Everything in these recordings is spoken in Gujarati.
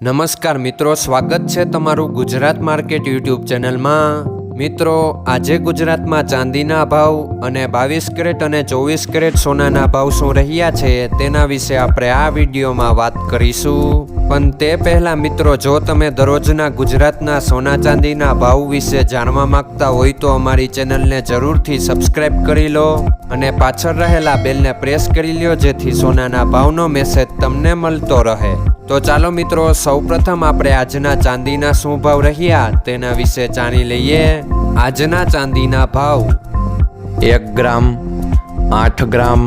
નમસ્કાર મિત્રો, સ્વાગત છે તમારું ગુજરાત માર્કેટ યુટ્યુબ ચેનલમાં। મિત્રો, આજે ગુજરાતમાં ચાંદીના ભાવ અને 22 કેરેટ અને 24 કેરેટ સોનાના ભાવ શું રહ્યા છે તેના વિશે આપણે આ વિડીયોમાં વાત કરીશું। પણ તે પહેલાં મિત્રો, જો તમે દરરોજના ગુજરાતના સોના ચાંદીના ભાવ વિશે જાણવા માંગતા હોય તો અમારી ચેનલને જરૂરથી સબસ્ક્રાઈબ કરી લો અને પાછળ રહેલા બેલને પ્રેસ કરી લો, જેથી સોનાના ભાવનો મેસેજ તમને મળતો રહે। તો ચાલો મિત્રો, સૌપ્રથમ આપણે આજના ચાંદીના શું ભાવ રહ્યા તેના વિશે જાણી લઈએ। આજના ચાંદીના ભાવ 1 ગ્રામ, 8 ગ્રામ,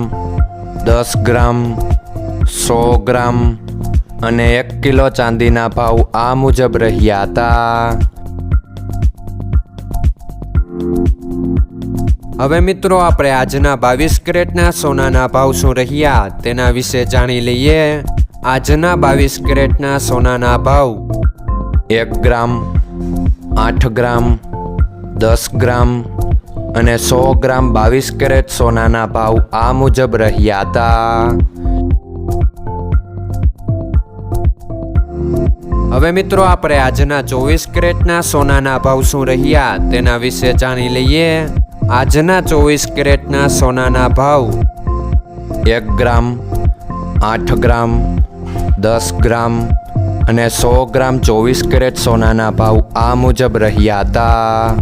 10 ગ્રામ, 100 ગ્રામ અને 1 કિલો ચાંદીના ભાવ આ મુજબ રહ્યા હતા। હવે મિત્રો, આપણે આજના 22 કેરેટના સોનાના ભાવ શું રહ્યા તેના વિશે જાણી લઈએ। આજના 22 કેરેટના સોનાના ભાવ 1 ગ્રામ, 8 ગ્રામ, 10 ગ્રામ અને 100 ગ્રામ 22 કેરેટ સોનાના ભાવ આ મુજબ રહ્યા હતા। હવે મિત્રો, આપણે આજના 24 કેરેટના સોનાના ભાવ શું રહ્યા તેના વિશે જાણી લઈએ। આજના 24 કેરેટના સોનાના ભાવ 1 ગ્રામ, 8 ગ્રામ, 10 ગ્રામ અને 100 ગ્રામ 24 કેરેટ સોનાના ભાવ આ મુજબ રહ્યા હતા।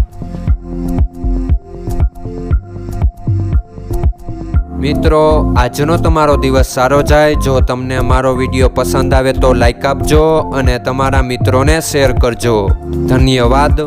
મિત્રો, આજનો તમારો દિવસ સારો જાય। જો તમને અમારો વિડીયો પસંદ આવે તો લાઈક આપજો અને તમારા મિત્રોને શેર કરજો। ધન્યવાદ।